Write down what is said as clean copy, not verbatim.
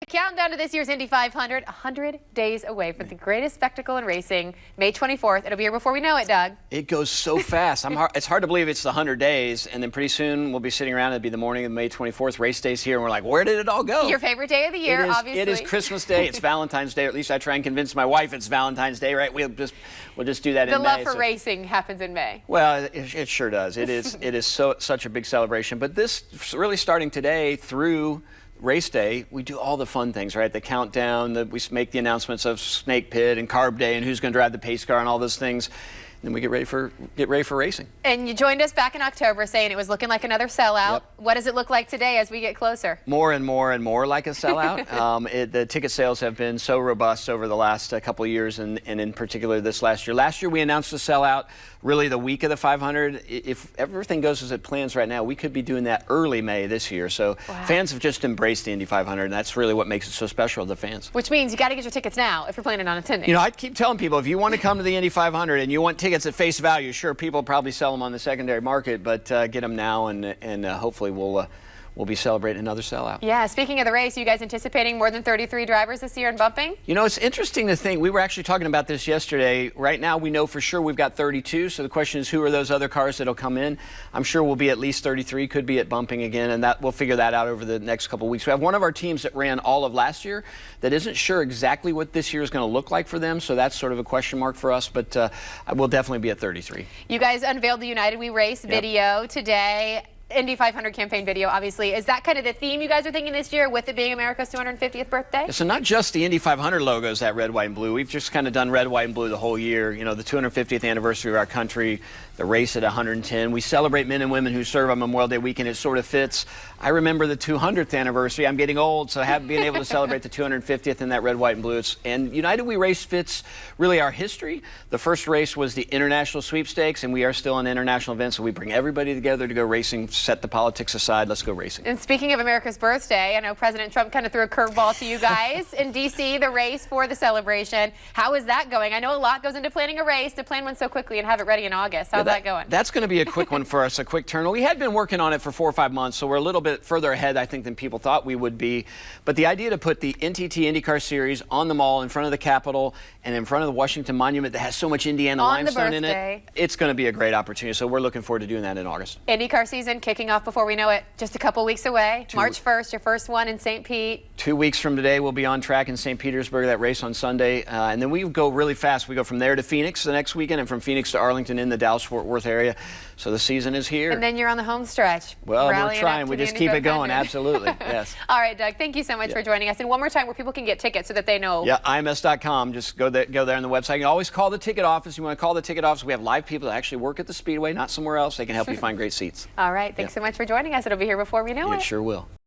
Countdown to this year's Indy 500, 100 days away for the greatest spectacle in racing, May 24th. It'll be here before we know it, Doug. It goes so fast. It's hard to believe it's the 100 days, and then pretty soon we'll be sitting around. It'll be the morning of May 24th. Race day's here, and we're like, where did it all go? Your favorite day of the year, obviously. It is Christmas Day. It's Valentine's Day. Or at least I try and convince my wife it's Valentine's Day, right? We'll just do that in May. The love for racing happens in May. Well, it sure does. It is such a big celebration. But this really starting today through race day, we do all the fun things, right? The countdown, we make the announcements of Snake Pit and Carb Day and who's going to drive the pace car and all those things. And then we get ready for racing. And you joined us back in October saying it was looking like another sellout. Yep. What does it look like today as we get closer? More and more and more like a sellout. The ticket sales have been so robust over the last couple of years, and in particular this last year. Last year we announced the sellout really the week of the 500. If everything goes as it plans right now, we could be doing that early May this year. So fans have just embraced the Indy 500, and that's really what makes it so special to the fans. Which means you got to get your tickets now if you're planning on attending. You know, I keep telling people, if you want to come to the Indy 500 and you want tickets at face value, sure, people probably sell them on the secondary market, but get them now, and hopefully we'll be celebrating another sellout. Yeah, speaking of the race, you guys anticipating more than 33 drivers this year in bumping? You know, it's interesting to think. We were actually talking about this yesterday. Right now, we know for sure we've got 32, so the question is, who are those other cars that'll come in? I'm sure we'll be at least 33, could be at bumping again, and we'll figure that out over the next couple of weeks. We have one of our teams that ran all of last year that isn't sure exactly what this year is going to look like for them, so that's sort of a question mark for us, but we'll definitely be at 33. You guys unveiled the United We Race video today. Indy 500 campaign video, obviously. Is that kind of the theme you guys are thinking this year, with it being America's 250th birthday? Yeah, so not just the Indy 500 logos, that red, white, and blue. We've just kind of done red, white, and blue the whole year. You know, the 250th anniversary of our country, the race at 110. We celebrate men and women who serve on Memorial Day weekend. It sort of fits. I remember the 200th anniversary. I'm getting old, so being able to celebrate the 250th in that red, white, and blue. And United We Race fits really our history. The first race was the International Sweepstakes, and we are still an international event, so we bring everybody together to go racing, set the politics aside, let's go racing. And speaking of America's birthday, I know President Trump kind of threw a curveball to you guys in D.C., the race for the celebration. How is that going? I know a lot goes into planning a race, to plan one so quickly and have it ready in August. How's that going? That's going to be a quick one for us, a quick turn. We had been working on it for 4 or 5 months, so we're a little bit further ahead, I think, than people thought we would be. But the idea to put the NTT IndyCar Series on the mall in front of the Capitol and in front of the Washington Monument that has so much Indiana limestone in it, it's going to be a great opportunity. So we're looking forward to doing that in August. IndyCar season kicking off before we know it, just a couple weeks away. March 1st, your first one in St. Pete. 2 weeks from today, we'll be on track in St. Petersburg, that race on Sunday. And then we go really fast. We go from there to Phoenix the next weekend, and from Phoenix to Arlington in the Dallas-Fort Worth area. So the season is here. And then you're on the home stretch. Well, we're trying. We just keep it going. Absolutely. Yes. All right, Doug, thank you so much for joining us. And one more time, where people can get tickets so that they know. Yeah, ims.com. Just go there on the website. You can always call the ticket office. You want to call the ticket office. We have live people that actually work at the Speedway, not somewhere else. They can help you find great seats. All right. Thanks so much for joining us. It'll be here before we know it. It sure will.